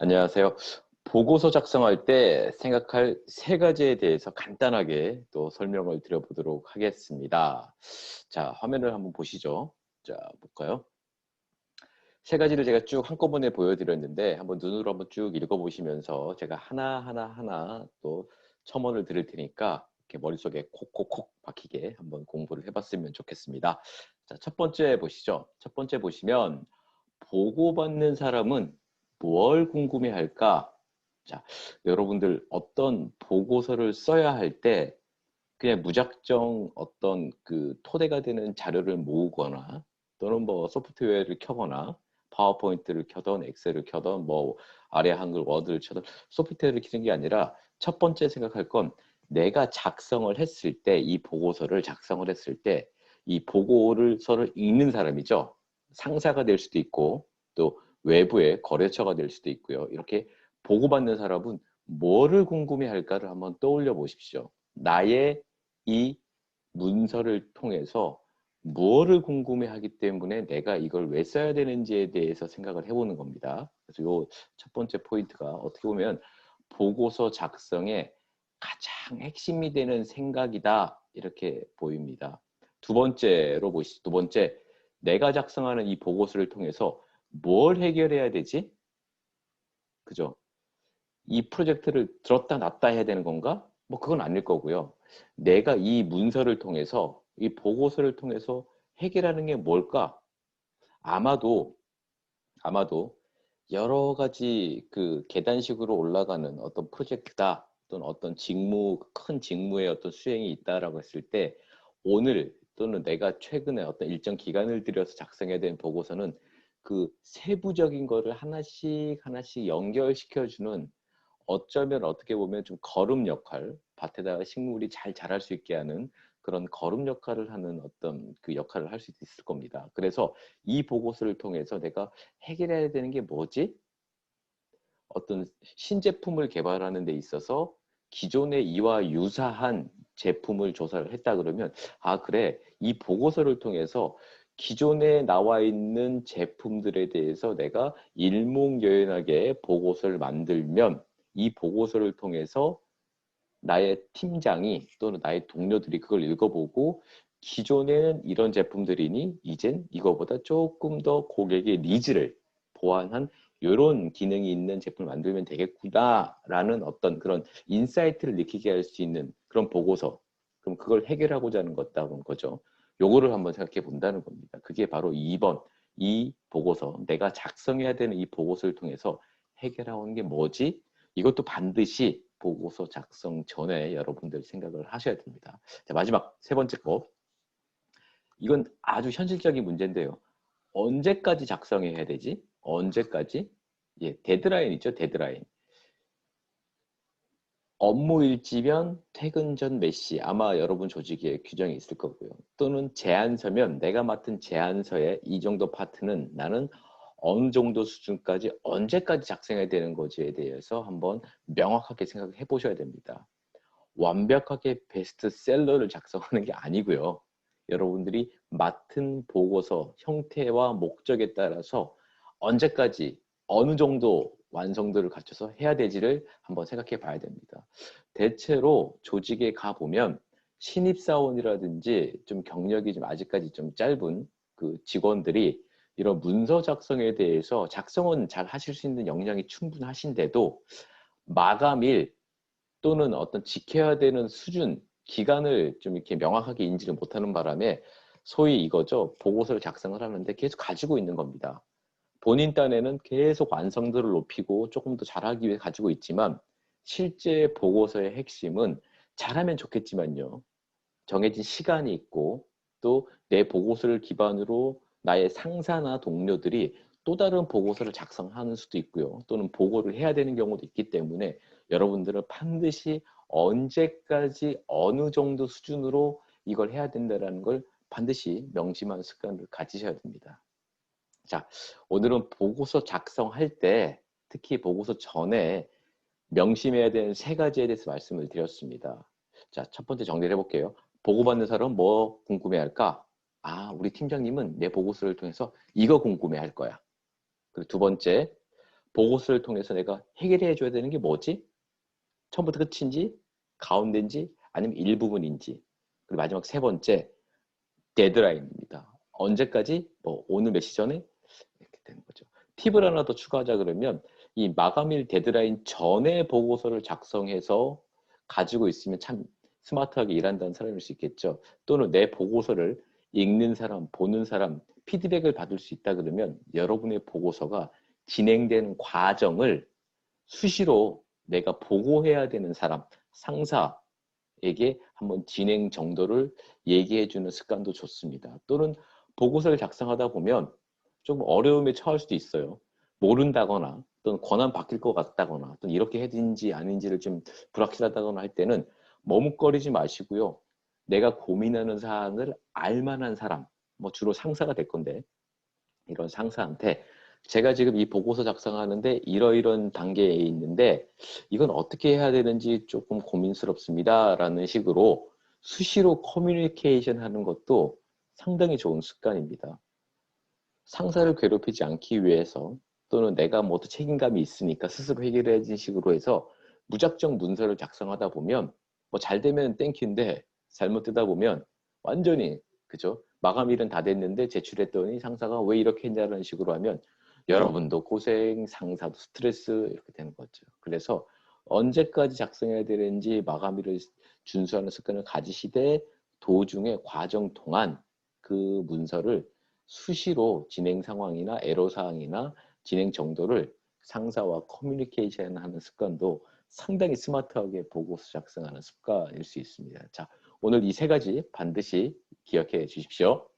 안녕하세요. 보고서 작성할 때 생각할 세 가지에 대해서 간단하게 또 설명을 드려보도록 하겠습니다. 자, 화면을 한번 보시죠. 자, 볼까요? 세 가지를 제가 쭉 한꺼번에 보여드렸는데 한번 눈으로 한번 쭉 읽어보시면서 제가 하나 또 첨언을 드릴 테니까 이렇게 머릿속에 콕콕콕 박히게 한번 공부를 해봤으면 좋겠습니다. 자, 첫 번째 보시죠. 첫 번째 보시면 보고받는 사람은 뭘 궁금해할까? 자, 여러분들 어떤 보고서를 써야 할 때 그냥 무작정 어떤 그 토대가 되는 자료를 모으거나 또는 뭐 소프트웨어를 켜거나 파워포인트를 켜던 엑셀을 켜던 뭐 아래 한글 워드를 켜던 소프트웨어를 켜는 게 아니라 첫 번째 생각할 건 내가 작성을 했을 때 이 보고서를 작성을 했을 때 이 보고서를 읽는 사람이죠. 상사가 될 수도 있고 또 외부의 거래처가 될 수도 있고요. 이렇게 보고받는 사람은 뭐를 궁금해할까를 한번 떠올려 보십시오. 나의 이 문서를 통해서 무엇을 궁금해하기 때문에 내가 이걸 왜 써야 되는지에 대해서 생각을 해보는 겁니다. 그래서 요 첫 번째 포인트가 어떻게 보면 보고서 작성의 가장 핵심이 되는 생각이다 이렇게 보입니다. 두 번째로 보시죠. 두 번째, 내가 작성하는 이 보고서를 통해서 뭘 해결해야 되지? 그죠? 이 프로젝트를 들었다 놨다 해야 되는 건가? 뭐 그건 아닐 거고요. 내가 이 문서를 통해서 이 보고서를 통해서 해결하는 게 뭘까? 아마도 여러 가지 그 계단식으로 올라가는 어떤 프로젝트다 또는 어떤 큰 직무의 어떤 수행이 있다라고 했을 때 오늘 또는 내가 최근에 어떤 일정 기간을 들여서 작성해야 되는 보고서는 그 세부적인 거를 하나씩 연결시켜주는 어쩌면 어떻게 보면 좀 거름 역할, 밭에다가 식물이 잘 자랄 수 있게 하는 그런 거름 역할을 하는 어떤 그 역할을 할 수 있을 겁니다. 그래서 이 보고서를 통해서 내가 해결해야 되는 게 뭐지? 어떤 신제품을 개발하는 데 있어서 기존의 이와 유사한 제품을 조사를 했다 그러면 아 그래 이 보고서를 통해서 기존에 나와 있는 제품들에 대해서 내가 일목요연하게 보고서를 만들면 이 보고서를 통해서 나의 팀장이 또는 나의 동료들이 그걸 읽어보고 기존에는 이런 제품들이니 이젠 이거보다 조금 더 고객의 니즈를 보완한 이런 기능이 있는 제품을 만들면 되겠구나 라는 어떤 그런 인사이트를 느끼게 할 수 있는 그런 보고서. 그럼 그걸 해결하고자 하는 것다운 거죠. 요거를 한번 생각해 본다는 겁니다. 그게 바로 2번 이 보고서, 내가 작성해야 되는 이 보고서를 통해서 해결하는 게 뭐지? 이것도 반드시 보고서 작성 전에 여러분들 생각을 하셔야 됩니다. 자, 마지막 세 번째 거. 이건 아주 현실적인 문제인데요. 언제까지 작성해야 되지? 언제까지? 예, 데드라인 있죠, 데드라인. 업무 일지면 퇴근 전 몇 시, 아마 여러분 조직에 규정이 있을 거고요. 또는 제안서면 내가 맡은 제안서의 이 정도 파트는 나는 어느 정도 수준까지 언제까지 작성해야 되는 거지에 대해서 한번 명확하게 생각해 보셔야 됩니다. 완벽하게 베스트셀러를 작성하는 게 아니고요. 여러분들이 맡은 보고서 형태와 목적에 따라서 언제까지 어느 정도 완성도를 갖춰서 해야 되지를 한번 생각해 봐야 됩니다. 대체로 조직에 가보면 신입사원이라든지 좀 경력이 좀 아직까지 좀 짧은 그 직원들이 이런 문서 작성에 대해서 작성은 잘 하실 수 있는 역량이 충분하신데도 마감일 또는 어떤 지켜야 되는 수준, 기간을 좀 이렇게 명확하게 인지를 못하는 바람에 소위 이거죠. 보고서를 작성을 하는데 계속 가지고 있는 겁니다. 본인 딴에는 계속 완성도를 높이고 조금 더 잘하기 위해 가지고 있지만 실제 보고서의 핵심은 잘하면 좋겠지만요. 정해진 시간이 있고 또 내 보고서를 기반으로 나의 상사나 동료들이 또 다른 보고서를 작성하는 수도 있고요. 또는 보고를 해야 되는 경우도 있기 때문에 여러분들은 반드시 언제까지 어느 정도 수준으로 이걸 해야 된다는 걸 반드시 명심하는 습관을 가지셔야 됩니다. 자, 오늘은 보고서 작성할 때 특히 보고서 전에 명심해야 되는 세 가지에 대해서 말씀을 드렸습니다. 자, 첫 번째 정리를 해볼게요. 보고받는 사람은 뭐 궁금해할까? 아, 우리 팀장님은 내 보고서를 통해서 이거 궁금해할 거야. 그리고 두 번째, 보고서를 통해서 내가 해결해 줘야 되는 게 뭐지? 처음부터 끝인지, 가운데인지, 아니면 일부분인지. 그리고 마지막 세 번째, 데드라인입니다. 언제까지? 뭐 오늘 몇 시 전에? 이렇게 되는 거죠. 팁을 하나 더 추가하자 그러면 이 마감일 데드라인 전에 보고서를 작성해서 가지고 있으면 참 스마트하게 일한다는 사람일 수 있겠죠. 또는 내 보고서를 읽는 사람, 보는 사람, 피드백을 받을 수 있다 그러면 여러분의 보고서가 진행되는 과정을 수시로 내가 보고해야 되는 사람, 상사에게 한번 진행 정도를 얘기해주는 습관도 좋습니다. 또는 보고서를 작성하다 보면 좀 어려움에 처할 수도 있어요. 모른다거나 또는 권한 바뀔 것 같다거나 또는 이렇게 해야 되는지 아닌지를 좀 불확실하다거나 할 때는 머뭇거리지 마시고요. 내가 고민하는 사항을 알만한 사람, 뭐 주로 상사가 될 건데 이런 상사한테 제가 지금 이 보고서 작성하는데 이러이런 단계에 있는데 이건 어떻게 해야 되는지 조금 고민스럽습니다. 라는 식으로 수시로 커뮤니케이션 하는 것도 상당히 좋은 습관입니다. 상사를 괴롭히지 않기 위해서 또는 내가 뭐 책임감이 있으니까 스스로 해결해야지 식으로 해서 무작정 문서를 작성하다 보면 뭐 잘 되면 땡큐인데 잘못되다 보면 완전히 그죠? 마감일은 다 됐는데 제출했더니 상사가 왜 이렇게 했냐는 식으로 하면 여러분도 고생, 상사도 스트레스 이렇게 되는 거죠. 그래서 언제까지 작성해야 되는지 마감일을 준수하는 습관을 가지시되 도중에 과정 동안 그 문서를 수시로 진행 상황이나 애로 사항이나 진행 정도를 상사와 커뮤니케이션 하는 습관도 상당히 스마트하게 보고서 작성하는 습관일 수 있습니다. 자, 오늘 이 세 가지 반드시 기억해 주십시오.